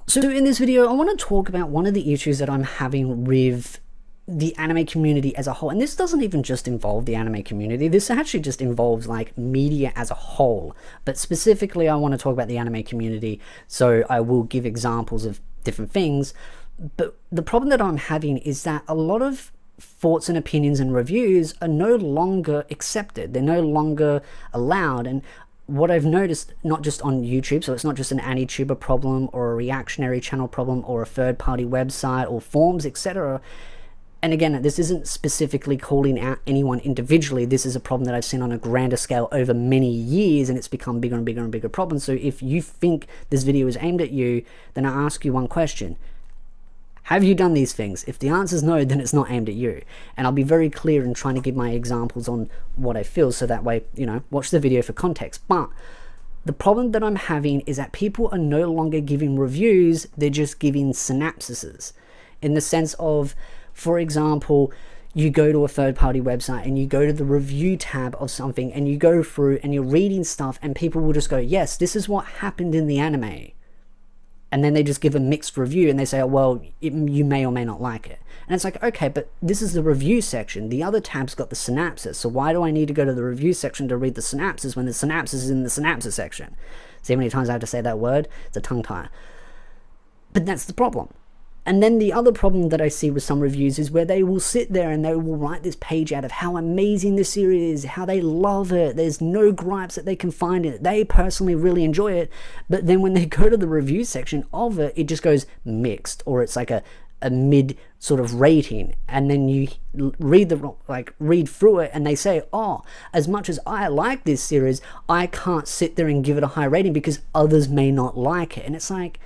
So in this video, I want to talk about one of the issues that I'm having with the anime community as a whole. And this doesn't even just involve the anime community. This actually just involves like media as a whole. But specifically, I want to talk about the anime community. So I will give examples of different things. But the problem that I'm having is that a lot of thoughts and opinions and reviews are no longer accepted. They're no longer allowed. And what I've noticed, not just on YouTube, so it's not just an AniTuber problem or a reactionary channel problem or a third-party website or forums, etc. And again, this isn't specifically calling out anyone individually. This is a problem that I've seen on a grander scale over many years, and it's become bigger and bigger and bigger problem. So if you think this video is aimed at you, then I ask you one question. Have you done these things? If the answer is no, then it's not aimed at you. And I'll be very clear in trying to give my examples on what I feel, so that way, you know, watch the video for context. But the problem that I'm having is that people are no longer giving reviews, they're just giving synopses. In the sense of, for example, you go to a third-party website and you go to the review tab of something and you go through and you're reading stuff and people will just go, yes, this is what happened in the anime. And then they just give a mixed review and they say, oh, well, you may or may not like it. And it's like, okay, but this is the review section. The other tab's got the synopsis. So why do I need to go to the review section to read the synopsis when the synopsis is in the synopsis section? See how many times I have to say that word? It's a tongue tie. But that's the problem. And then the other problem that I see with some reviews is where they will sit there and they will write this page out of how amazing the series is, how they love it, there's no gripes that they can find in it, they personally really enjoy it, but then when they go to the review section of it, it just goes mixed, or it's like a mid sort of rating, and then you read through it and they say, oh, as much as I like this series, I can't sit there and give it a high rating because others may not like it. And it's like,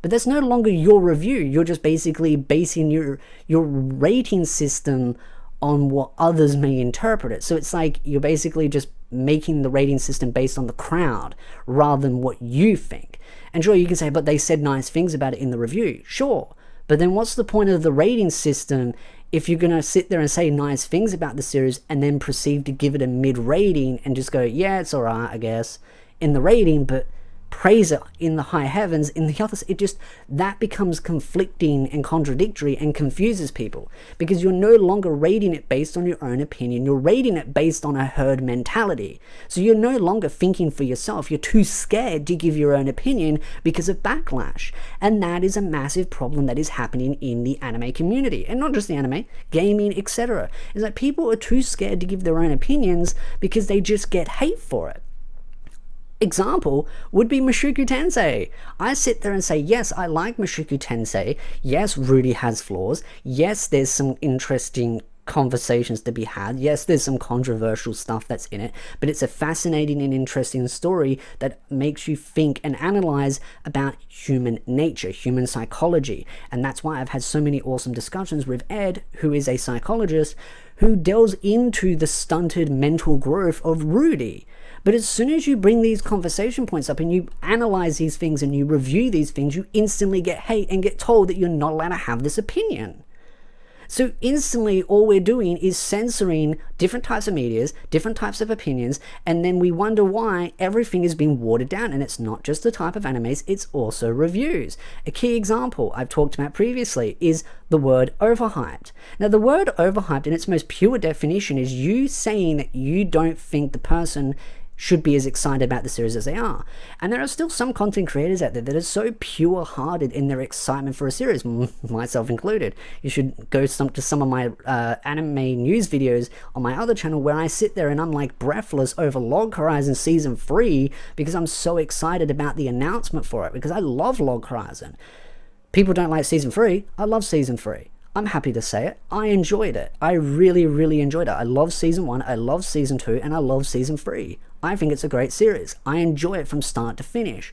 but that's no longer your review. You're just basically basing your rating system on what others may interpret it. So it's like you're basically just making the rating system based on the crowd rather than what you think. And sure, you can say, but they said nice things about it in the review. Sure. But then what's the point of the rating system if you're going to sit there and say nice things about the series and then proceed to give it a mid rating and just go, yeah, it's alright, I guess, in the rating, but praise it in the high heavens in the others? It just, that becomes conflicting and contradictory and confuses people, because you're no longer rating it based on your own opinion, you're rating it based on a herd mentality. So you're no longer thinking for yourself, you're too scared to give your own opinion because of backlash. And that is a massive problem that is happening in the anime community, and not just the anime, gaming, etc. Is that people are too scared to give their own opinions because they just get hate for it. Example would be Mushoku Tensei. I sit there and say, yes, I like Mushoku Tensei. Yes, Rudy has flaws. Yes, there's some interesting conversations to be had. Yes, there's some controversial stuff that's in it, but it's a fascinating and interesting story that makes you think and analyze about human nature, human psychology. And that's why I've had so many awesome discussions with Ed, who is a psychologist, who delves into the stunted mental growth of Rudy. But as soon as you bring these conversation points up and you analyze these things and you review these things, you instantly get hate and get told that you're not allowed to have this opinion. So instantly all we're doing is censoring different types of medias, different types of opinions, and then we wonder why everything is being watered down. And it's not just the type of animes, it's also reviews. A key example I've talked about previously is the word overhyped. Now the word overhyped in its most pure definition is you saying that you don't think the person should be as excited about the series as they are. And there are still some content creators out there that are so pure-hearted in their excitement for a series, myself included. You should go to some of my anime news videos on my other channel where I sit there and I'm like breathless over Log Horizon Season 3 because I'm so excited about the announcement for it, because I love Log Horizon. People don't like Season 3. I love Season 3. I'm happy to say it. I enjoyed it. I really, really enjoyed it. I love Season 1, I love Season 2, and I love Season 3. I think it's a great series. I enjoy it from start to finish.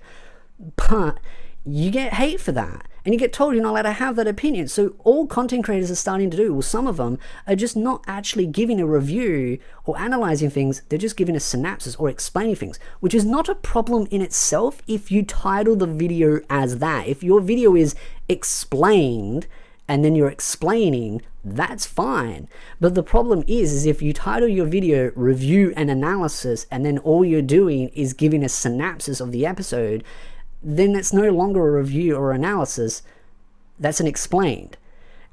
But you get hate for that. And you get told you're not allowed to have that opinion. So all content creators are starting to do, well, some of them are just not actually giving a review or analyzing things. They're just giving a synopsis or explaining things, which is not a problem in itself if you title the video as that. If your video is explained and then you're explaining, that's fine. But the problem is if you title your video review and analysis and then all you're doing is giving a synopsis of the episode, then it's no longer a review or analysis, that's an explained.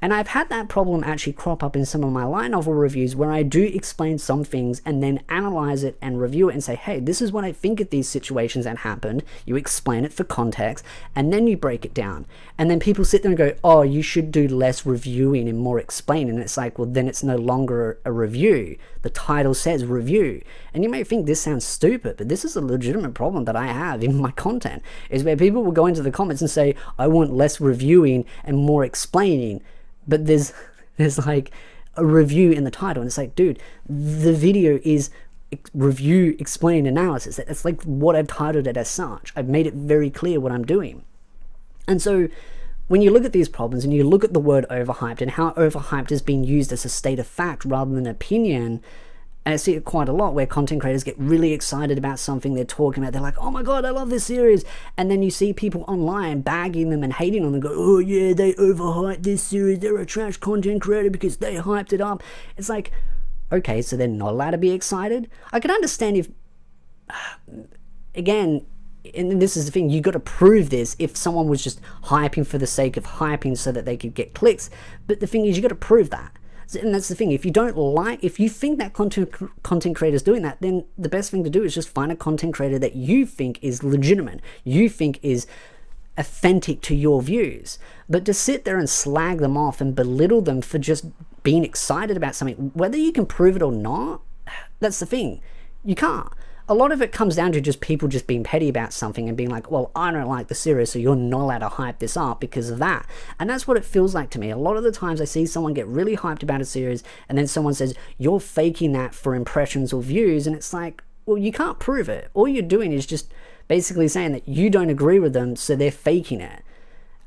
And I've had that problem actually crop up in some of my light novel reviews where I do explain some things and then analyze it and review it and say, hey, this is what I think of these situations that happened. You explain it for context and then you break it down. And then people sit there and go, oh, you should do less reviewing and more explaining. And it's like, well, then it's no longer a review. The title says review. And you may think this sounds stupid, but this is a legitimate problem that I have in my content, is where people will go into the comments and say, I want less reviewing and more explaining. But there's like a review in the title, and it's like, dude, the video is review, explain, analysis. That's like what I've titled it as such. I've made it very clear what I'm doing. And so when you look at these problems and you look at the word overhyped and how overhyped is being used as a state of fact rather than opinion, and I see it quite a lot where content creators get really excited about something they're talking about. They're like, oh my god, I love this series. And then you see people online bagging them and hating on them, go, oh yeah, they overhyped this series. They're a trash content creator because they hyped it up. It's like, okay, so they're not allowed to be excited? I can understand if, again, and this is the thing, you got to prove this if someone was just hyping for the sake of hyping so that they could get clicks. But the thing is, you got to prove that. And that's the thing, if you think that content creator is doing that, then the best thing to do is just find a content creator that you think is legitimate, you think is authentic to your views. But to sit there and slag them off and belittle them for just being excited about something, whether you can prove it or not, that's the thing, you can't. A lot of it comes down to just people just being petty about something and being like, well, I don't like the series, so you're not allowed to hype this up because of that. And that's what it feels like to me. A lot of the times I see someone get really hyped about a series and then someone says, you're faking that for impressions or views. And it's like, well, you can't prove it. All you're doing is just basically saying that you don't agree with them, so they're faking it.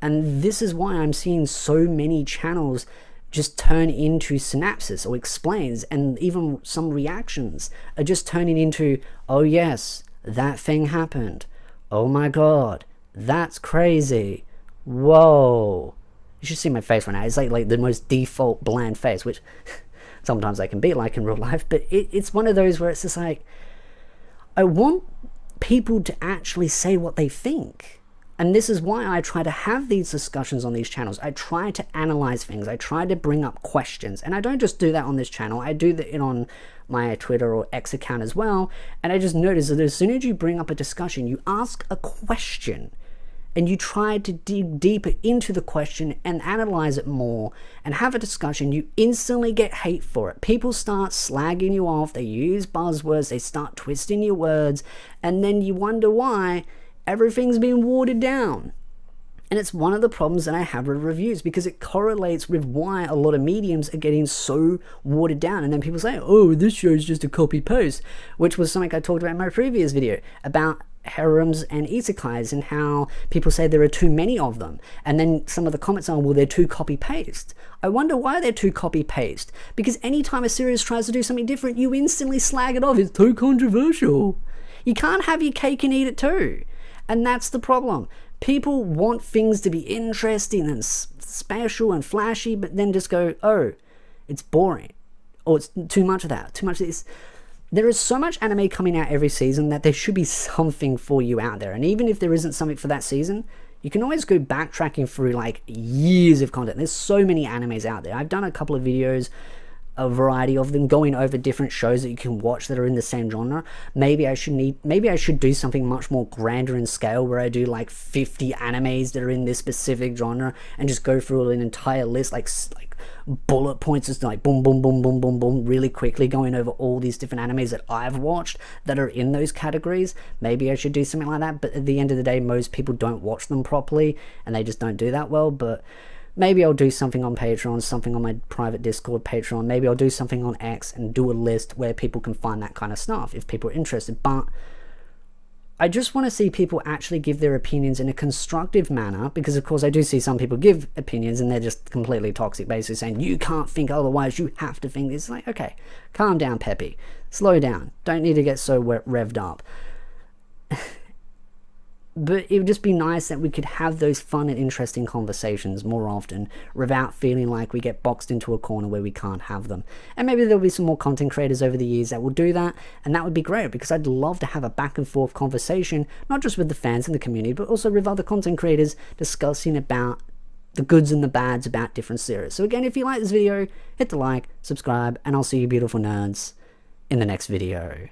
And this is why I'm seeing so many channels just turn into synopses or explains, and even some reactions are just turning into, oh yes, that thing happened, oh my god, that's crazy, whoa. You should see my face right now. It's like the most default bland face, which sometimes I can be like in real life, but it's one of those where it's just like, I want people to actually say what they think. And this is why I try to have these discussions on these channels. I try to analyze things. I try to bring up questions. And I don't just do that on this channel. I do that on my Twitter or X account as well. And I just noticed that as soon as you bring up a discussion, you ask a question and you try to dig deeper into the question and analyze it more and have a discussion, you instantly get hate for it. People start slagging you off. They use buzzwords. They start twisting your words. And then you wonder why everything's been watered down. And it's one of the problems that I have with reviews, because it correlates with why a lot of mediums are getting so watered down. And then people say, oh, this show's just a copy paste, which was something I talked about in my previous video about harems and isekais and how people say there are too many of them. And then some of the comments are, well, they're too copy paste. I wonder why they're too copy paste, because anytime a series tries to do something different, you instantly slag it off. It's too controversial. You can't have your cake and eat it too. And that's the problem. People want things to be interesting and special and flashy, but then just go, oh, it's boring. Or it's too much of that, too much of this. There is so much anime coming out every season that there should be something for you out there. And even if there isn't something for that season, you can always go backtracking through like years of content. There's so many animes out there. I've done a couple of videos, a variety of them, going over different shows that you can watch that are in the same genre. Maybe I should do something much more grander in scale, where I do like 50 animes that are in this specific genre and just go through an entire list, like bullet points, just like boom boom boom boom boom boom, really quickly going over all these different animes that I've watched that are in those categories. Maybe I should do something like that, but at the end of the day, most people don't watch them properly and they just don't do that well. But maybe I'll do something on Patreon, something on my private Discord Patreon. Maybe I'll do something on X and do a list where people can find that kind of stuff if people are interested. But I just want to see people actually give their opinions in a constructive manner, because of course I do see some people give opinions and they're just completely toxic, basically saying you can't think otherwise, you have to think. It's like, okay, calm down, Peppy, slow down, don't need to get so revved up. But it would just be nice that we could have those fun and interesting conversations more often without feeling like we get boxed into a corner where we can't have them. And maybe there'll be some more content creators over the years that will do that, and that would be great, because I'd love to have a back and forth conversation, not just with the fans and the community, but also with other content creators discussing about the goods and the bads about different series. So again, if you like this video, hit the like, subscribe, and I'll see you beautiful nerds in the next video.